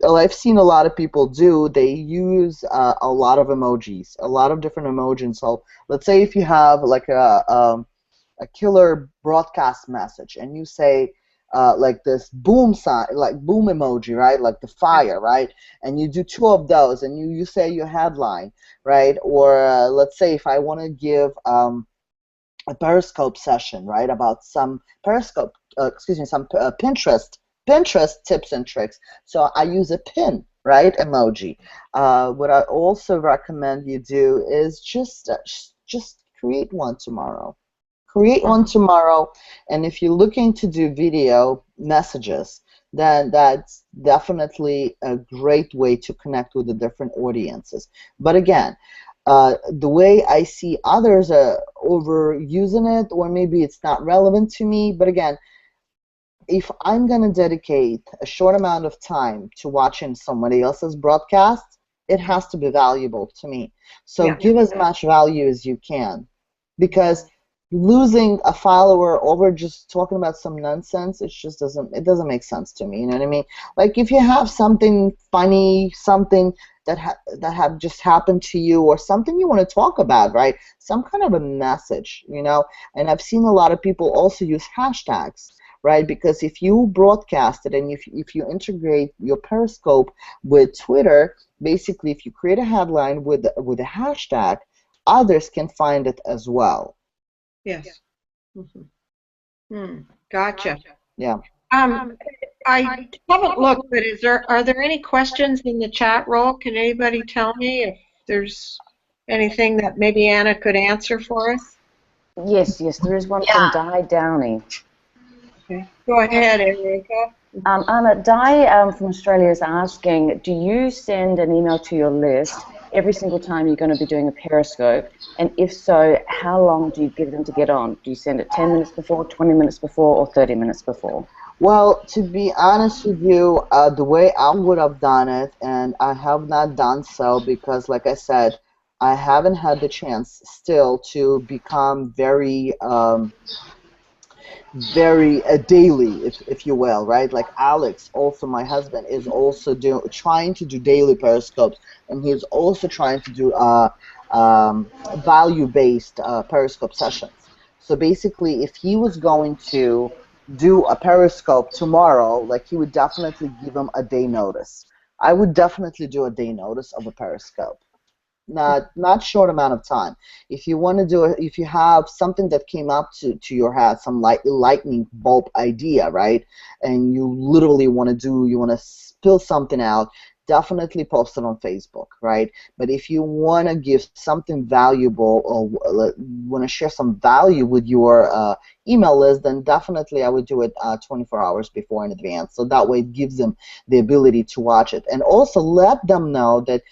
I've seen a lot of people do, they use a lot of emojis, a lot of different emojis. So let's say if you have like a killer broadcast message, and you say like this boom sign, like boom emoji, right? Like the fire, right? And you do 2 of those, and you say your headline, right? Or let's say if I want to give a Periscope session, right, about some Periscope, some Pinterest tips and tricks. So I use a pin, right, emoji. What I also recommend you do is just create one tomorrow. Create one tomorrow, and if you're looking to do video messages, then that's definitely a great way to connect with the different audiences. But again, the way I see others overusing it, or maybe it's not relevant to me, but again, if I'm going to dedicate a short amount of time to watching somebody else's broadcast, it has to be valuable to me. So give as much value as you can, because losing a follower over just talking about some nonsense, it doesn't make sense to me. You know what I mean? Like if you have something funny, something that have just happened to you, or something you want to talk about, right? Some kind of a message, you know. And I've seen a lot of people also use hashtags, right? Because if you broadcast it and if you integrate your Periscope with Twitter, basically if you create a headline with a hashtag, others can find it as well. Yes. Gotcha. Yeah. I haven't looked, but are there any questions in the chat roll? Can anybody tell me if there's anything that maybe Anna could answer for us? Yes, there is one from Di Downey. Okay. Go ahead, Enrica. Anna, Di from Australia is asking, do you send an email to your list every single time you're going to be doing a Periscope? And if so, how long do you give them to get on? Do you send it 10 minutes before, 20 minutes before, or 30 minutes before? Well, to be honest with you, the way I would have done it, and I have not done so because, like I said, I haven't had the chance still to become very very daily, if you will, right? Like Alex, also my husband, is also trying to do daily periscopes, and he's also trying to do value-based periscope sessions. So basically, if he was going to do a periscope tomorrow, like he would definitely give him a day notice. I would definitely do a day notice of a periscope. Not short amount of time. If you want to do it, if you have something that came up to your head, some lightning bulb idea, right, and you literally want to spill something out, definitely post it on Facebook, right? But if you want to give something valuable or want to share some value with your email list, then definitely I would do it 24 hours before in advance, so that way it gives them the ability to watch it, and also let them know that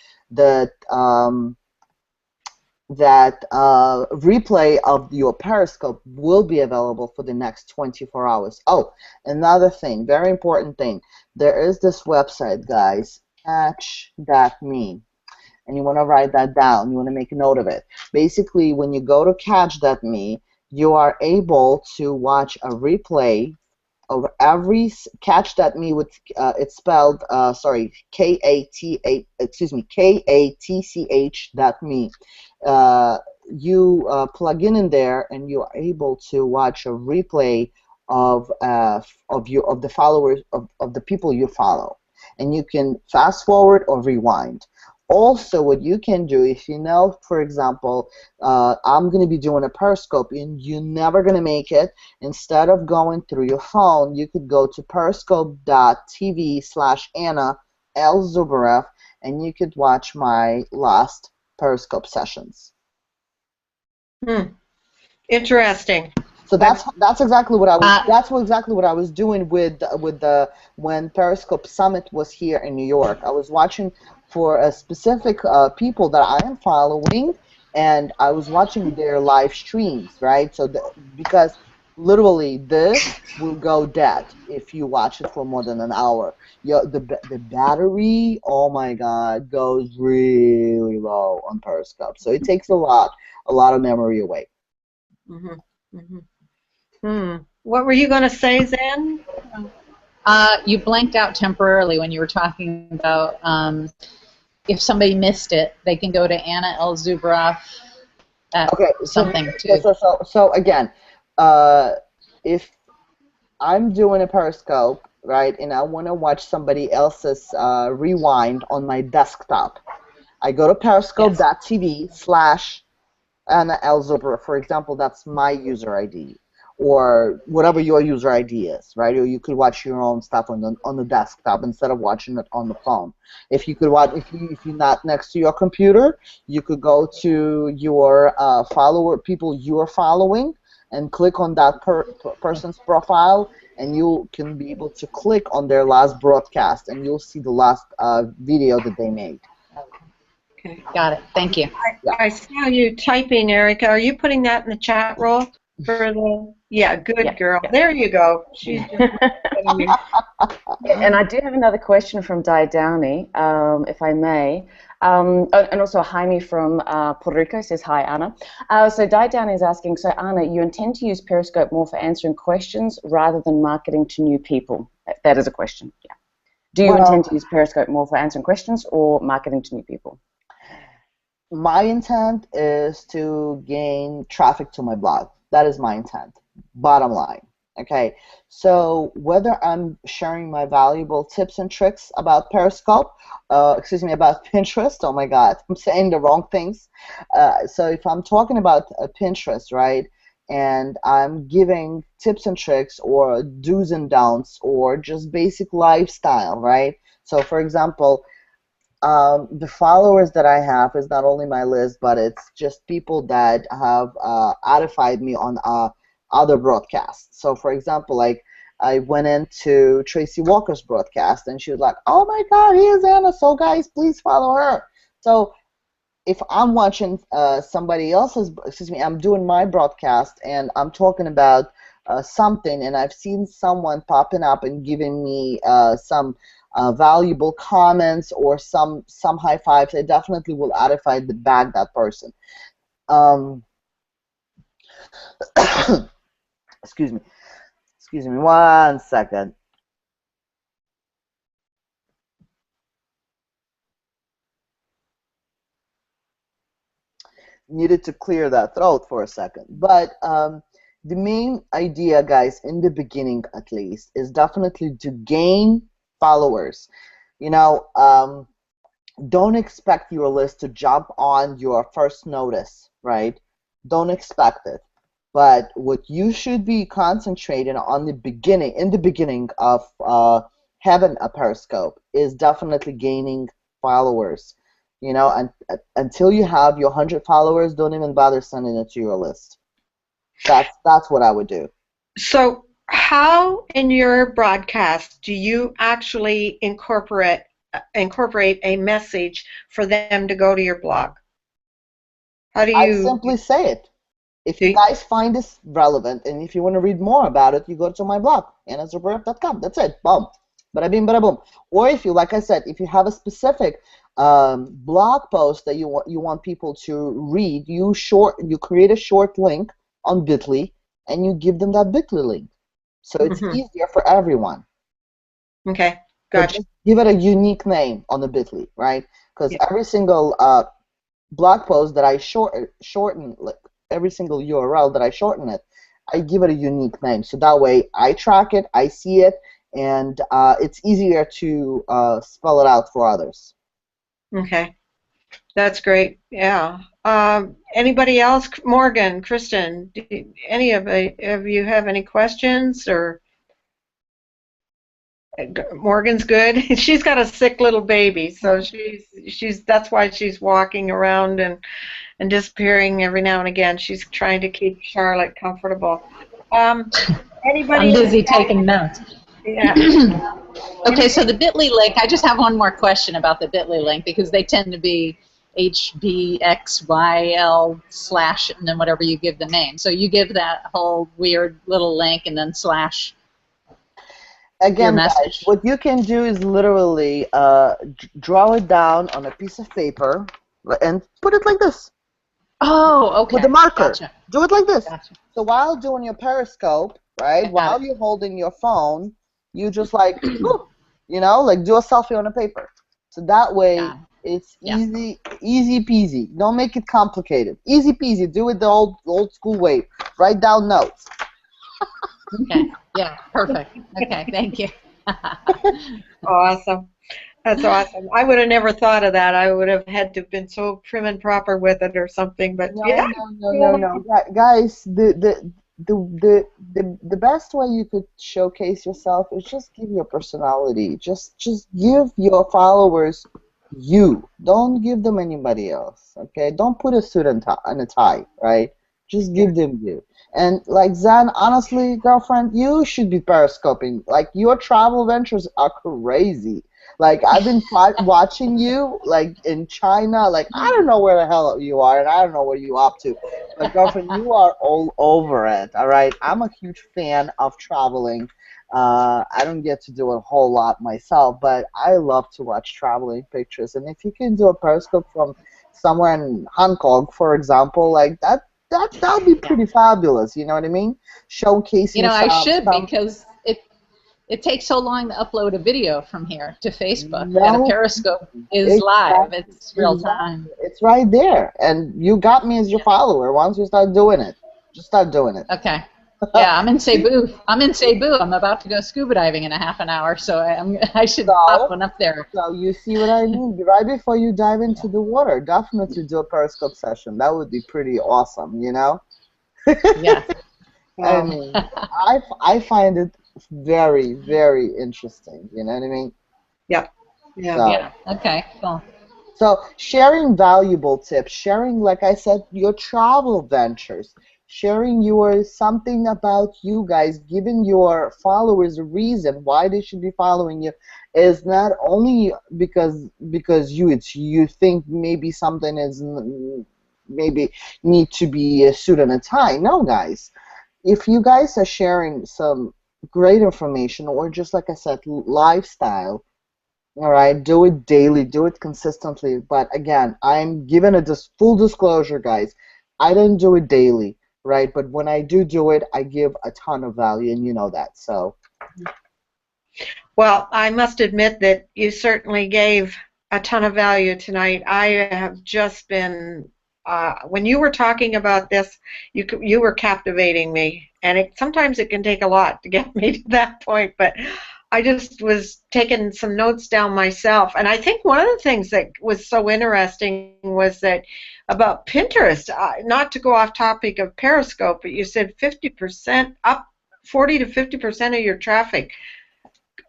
replay of your Periscope will be available for the next 24 hours. Oh, another thing, very important thing. There is this website, guys, catch.me. And you want to write that down. You want to make a note of it. Basically, when you go to catch.me, you are able to watch a replay of every catch.me with it's spelled KATCH.me. You plug in there and you are able to watch a replay of the followers of the people you follow, and you can fast forward or rewind. Also, what you can do, if you know, for example, I'm going to be doing a Periscope and you're never going to make it, instead of going through your phone, you could go to periscope.tv/Anna L. Zubarev, and you could watch my last Periscope sessions. Interesting. So that's exactly what I was exactly what I was doing with when Periscope Summit was here in New York. I was watching for a specific people that I am following, and I was watching their live streams, right? So because literally this will go dead if you watch it for more than an hour. The battery, oh my God, goes really low on Periscope. So it takes a lot of memory away. What were you going to say, Zen? You blanked out temporarily when you were talking about if somebody missed it, they can go to Anna L. Zubarev something too. So again, if I'm doing a Periscope, right, and I want to watch somebody else's rewind on my desktop, I go to periscope.tv/Anna L. Zubarev. For example, that's my user ID, or whatever your user ID is, right? Or you could watch your own stuff on the desktop instead of watching it on the phone. If you're not next to your computer, you could go to your people you are following and click on that person's profile, and you can be able to click on their last broadcast, and you'll see the last video that they made. Okay. Got it. Thank you. I saw you typing, Erica. Are you putting that in the chat roll for the? Yeah, good girl. Yeah. There you go. She's just and I do have another question from Di Downey, if I may. And also Jaime from Puerto Rico says, hi, Anna. So Di Downey is asking, so Anna, you intend to use Periscope more for answering questions rather than marketing to new people? That is a question, yeah. Do you intend to use Periscope more for answering questions or marketing to new people? My intent is to gain traffic to my blog. That is my intent, bottom line. Okay, so whether I'm sharing my valuable tips and tricks about Periscope, excuse me, about Pinterest, oh my God, I'm saying the wrong things. So if I'm talking about Pinterest, right, and I'm giving tips and tricks or do's and don'ts or just basic lifestyle, right? So for example, the followers that I have is not only my list, but it's just people that have identified me on other broadcasts. So, for example, like I went into Tracy Walker's broadcast, and she was like, "Oh my God, here's Anna! So guys, please follow her." So if I'm watching somebody else's, excuse me, I'm doing my broadcast and I'm talking about something, and I've seen someone popping up and giving me some valuable comments or some high fives, I definitely will identify back that person. Um, excuse me, excuse me, 1 second. Needed to clear that throat for a second. But the main idea, guys, in the beginning at least, is definitely to gain followers. You know, don't expect your list to jump on your first notice, right? Don't expect it. But what you should be concentrating on the beginning, in the beginning of having a Periscope, is definitely gaining followers. You know, and until you have your 100 followers, don't even bother sending it to your list. That's what I would do. So how in your broadcast do you actually incorporate a message for them to go to your blog? How do I you simply say it. If you do? guys find this relevant and if you want to read more about it, you go to my blog, annazubarev.com. That's it. Boom. Bada bing, bada boom. Or if you, like I said, if you have a specific blog post that you want people to read, you create a short link on Bitly and you give them that Bitly link. So it's Mhm. easier for everyone. Okay, But gotcha. just give it a unique name on the Bitly, right? Because Yeah. every single blog post that I shorten, like every single URL that I shorten it, I give it a unique name. So that way I track it, I see it, and it's easier to spell it out for others. Okay, that's great. Yeah. Anybody else? Morgan, Kristen, any of you have any questions or? Morgan's good. She's got a sick little baby, so she's that's why she's walking around and disappearing every now and again. She's trying to keep Charlotte comfortable. Um, I'm anybody else? busy taking notes. Yeah. Okay, so Anybody? the Bitly link, I just have one more question about the Bitly link because they tend to be HBXYL slash and then whatever you give the name. So you give that whole weird little link and then slash your Again, guys, message. what you can do is literally draw it down on a piece of paper and put it like this Oh, with a okay. marker. Gotcha. Do it like this. Gotcha. So while doing your Periscope, right, Got while it. you're holding your phone, you just like, like do a selfie on a paper. So that way Got it. it's Yeah. easy peasy. Don't make it complicated. Easy peasy. Do it the old school way. Write down notes. Okay. Yeah. Perfect. Okay. Thank you. Awesome. That's awesome. I would have never thought of that. I would have had to have been so prim and proper with it or something. But yeah. No. Guys, the best way you could showcase yourself is just give your personality. Just give your followers you. Don't give them anybody else. Okay? Don't put a suit and a tie, right? Just Yeah. give them you. And like Zan, honestly, girlfriend, you should be periscoping. Like your travel ventures are crazy. Like I've been watching you, like in China. Like I don't know where the hell you are, and I don't know what you up to. But girlfriend, you are all over it. All right. I'm a huge fan of traveling. I don't get to do a whole lot myself, but I love to watch traveling pictures. And if you can do a periscope from somewhere in Hong Kong, for example, like that'll be Yeah. pretty fabulous. You know what I mean? You Showcasing know, I some should some. because it takes so long to upload a video from here to Facebook, and a No, Periscope is live. exactly, It's real time. exactly. It's right there, and you got me as your Yeah. follower. Once you start doing it, just start doing it. Okay. Yeah, I'm in Cebu. I'm in Cebu. I'm about to go scuba diving in a half an hour, so I should pop So, one up there. so you see what I mean? Right before you dive into the water, definitely do a Periscope session. That would be pretty awesome, you know? Yeah. I Wow. mean, I find it very, very interesting. You know what I mean? Yep. Yeah. So, Yeah. Okay. Cool. so sharing valuable tips, sharing, like I said, your travel ventures, sharing your something about you guys, giving your followers a reason why they should be following you, is not only because you think maybe something is maybe need to be a suit and a tie. No, guys, if you guys are sharing some great information or just like I said, lifestyle, all right, do it daily, do it consistently. But again, I'm giving it this full disclosure, guys. I don't do it daily, right? But when I do it, I give a ton of value, and you know that. So, Well, I must admit that you certainly gave a ton of value tonight. I have just been, when you were talking about this, you were captivating me, and sometimes it can take a lot to get me to that point. But I just was taking some notes down myself, and I think one of the things that was so interesting was that about Pinterest. Not to go off topic of Periscope, but you said 50% up, 40 to 50% of your traffic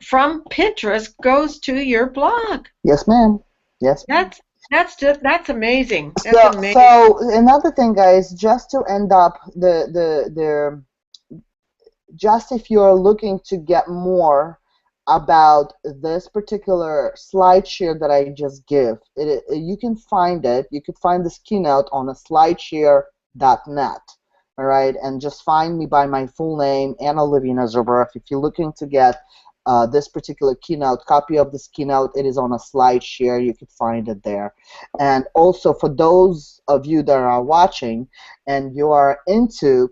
from Pinterest goes to your blog. yes, ma'am. Yes, ma'am. That's amazing. That's So, amazing. so another thing, guys, just to end up the just if you're looking to get more about this particular slide share that I just give, you can find it. You could find this keynote on a slideshare.net. All right, and just find me by my full name, Anna Livina Zubarev. If you're looking to get this particular keynote, copy of this keynote, it is on a slide share. You could find it there. And also for those of you that are watching and you are into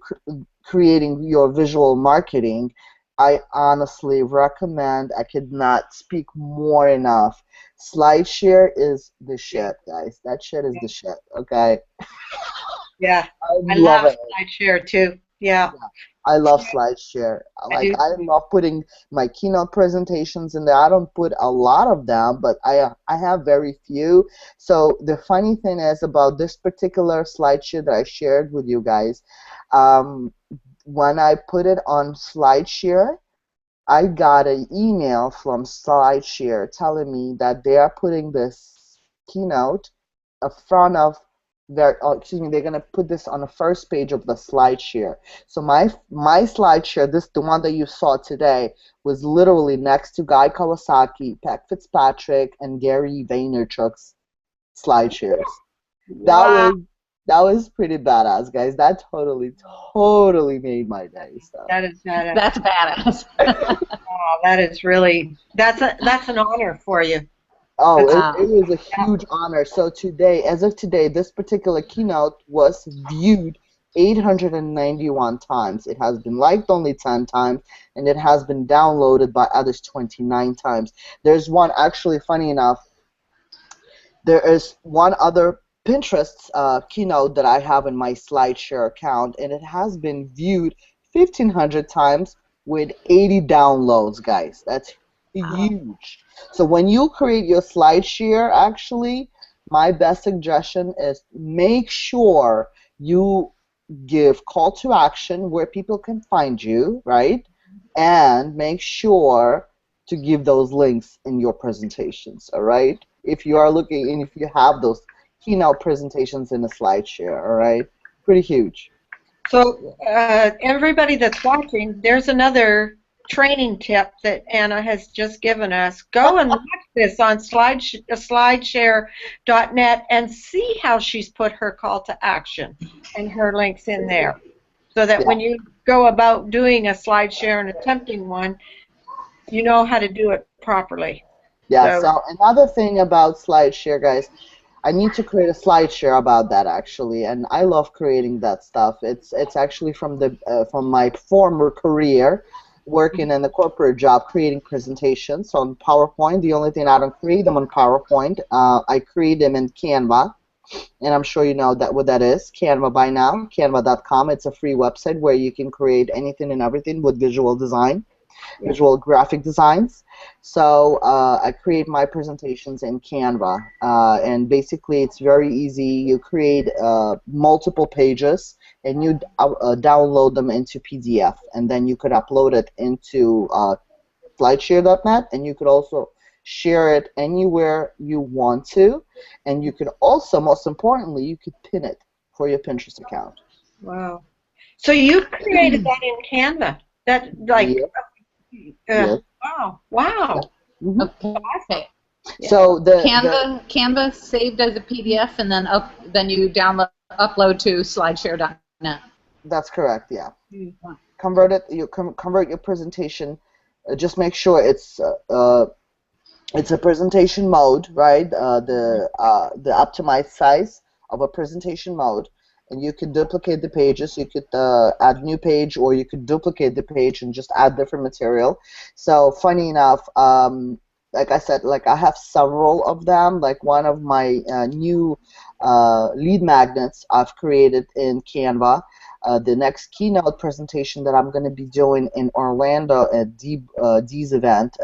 creating your visual marketing, I honestly recommend, I could not speak more enough. SlideShare is the shit, guys. That shit is the shit, okay? Yeah, I'm I love loving it. SlideShare too. Yeah, Yeah, I love SlideShare. I Like, do. I love putting my keynote presentations in there. I don't put a lot of them, but I have very few. So the funny thing is about this particular SlideShare that I shared with you guys, um, when I put it on SlideShare, I got an email from SlideShare telling me that they are putting this keynote in front of their, oh, excuse me, they're gonna put this on the first page of the SlideShare. So my SlideShare, this the one that you saw today, was literally next to Guy Kawasaki, Pat Fitzpatrick, and Gary Vaynerchuk's SlideShares. That Wow, was that was pretty badass, guys. That totally made my day. So. that is badass. That's badass. Oh, that is really that's an honor for you. Oh, That's Wow. it was a huge honor. So today, as of today, this particular keynote was viewed 891 times. It has been liked only 10 times, and it has been downloaded by others 29 times. There's one, actually, funny enough, there is one other Pinterest keynote that I have in my SlideShare account, and it has been viewed 1,500 times with 80 downloads, guys. That's huge. So when you create your SlideShare, actually, my best suggestion is make sure you give call to action where people can find you, right? And make sure to give those links in your presentations, all right? If you are looking and if you have those keynote presentations in a SlideShare, all right? Pretty huge. so, everybody that's watching, there's another training tip that Anna has just given us. Go and watch this on slideshare.net and see how she's put her call to action and her links in there, so that Yeah. when you go about doing a SlideShare and attempting one, you know how to do it properly. Yeah, So, so another thing about SlideShare, guys, I need to create a SlideShare about that actually, and I love creating that stuff. It's actually from my former career, working in a corporate job, creating presentations on PowerPoint. The only thing I don't create them on PowerPoint, I create them in Canva. and I'm sure you know that what that is, Canva by now, canva.com. It's a free website where you can create anything and everything with visual design, visual graphic designs. So I create my presentations in Canva, and basically it's very easy. You create multiple pages, and you download them into PDF, and then you could upload it into slideshare.net, and you could also share it anywhere you want to, and you could also, most importantly, you could pin it for your Pinterest account. Wow. So you created that in Canva. That like Yes. Yes. wow. Wow. Mhm. Okay. So Canva saved as a PDF, and then you upload to slideshare.net. that's correct. Yeah. Convert it. You convert your presentation. Just make sure it's a presentation mode, right? The optimized size of a presentation mode, and you could duplicate the pages. You could add new page, or you could duplicate the page and just add different material. So funny enough, like I said, like I have several of them. Like one of my new lead magnets I've created in Canva. The next keynote presentation that I'm going to be doing in Orlando at Dee's event,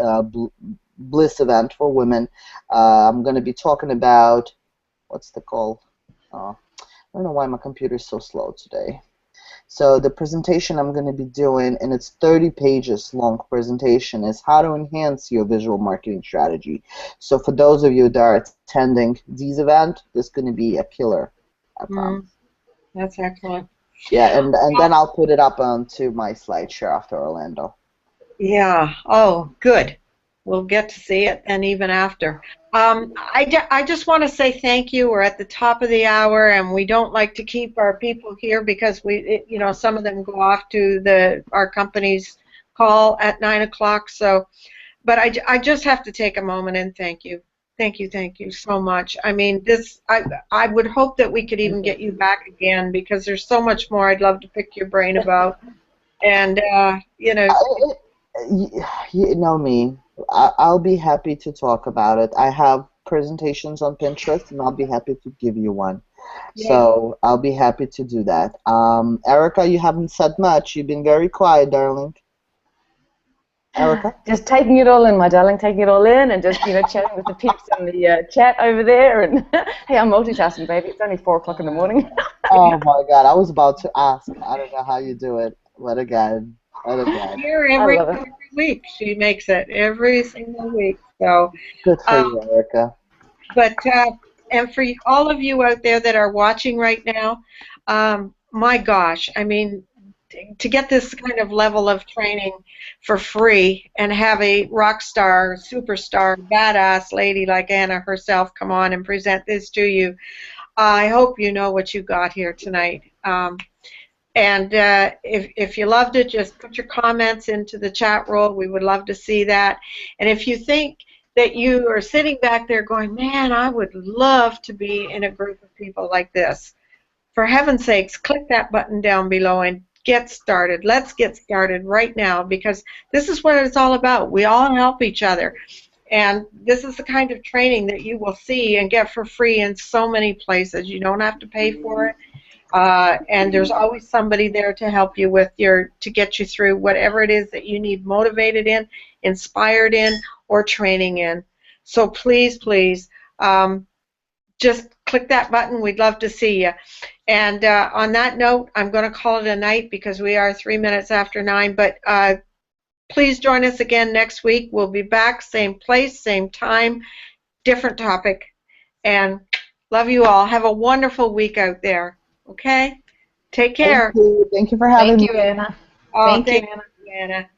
Bliss event for women. I'm going to be talking about, what's the call? I don't know why my computer is so slow today. So the presentation I'm going to be doing, and it's 30 pages long presentation, is how to enhance your visual marketing strategy. So for those of you that are attending Dee's event, this is going to be a killer, I promise. That's excellent. Yeah, and then I'll put it up onto my SlideShare after Orlando. Yeah. Oh, good. We'll get to see it, and even after. I just want to say thank you. We're at the top of the hour, and we don't like to keep our people here because some of them go off to our company's call at 9 o'clock. So, but I just have to take a moment and thank you. Thank you so much. I mean, I would hope that we could even get you back again because there's so much more I'd love to pick your brain about. And, You know me. I'll be happy to talk about it. I have presentations on Pinterest, and I'll be happy to give you one. Yeah. So I'll be happy to do that. Erica, you haven't said much. You've been very quiet, darling. Erica? Just taking it all in, my darling, taking it all in, and just chatting with the peeps in the chat over there. And hey, I'm multitasking, baby. It's only 4 o'clock in the morning. Oh my God, I was about to ask. I don't know how you do it, but again. Here every week she makes it every single week. So good for you, Erica. But and for all of you out there that are watching right now, my gosh, I mean, to get this kind of level of training for free and have a rock star, superstar, badass lady like Anna herself come on and present this to you, I hope you know what you got here tonight. And if you loved it, just put your comments into the chat roll. We would love to see that. And if you think that you are sitting back there going, man, I would love to be in a group of people like this, for heaven's sakes, click that button down below and get started. Let's get started right now, because this is what it's all about. We all help each other. And this is the kind of training that you will see and get for free in so many places. You don't have to pay for it. And there's always somebody there to help you to get you through whatever it is that you need motivated in, inspired in, or training in. So please, please, just click that button. We'd love to see you. And on that note, I'm going to call it a night because we are 3 minutes after 9. But please join us again next week. We'll be back, same place, same time, different topic. And love you all. Have a wonderful week out there. Okay? Take care. Thank you for having me. Thank you, Anna. Oh, Thank you, Anna.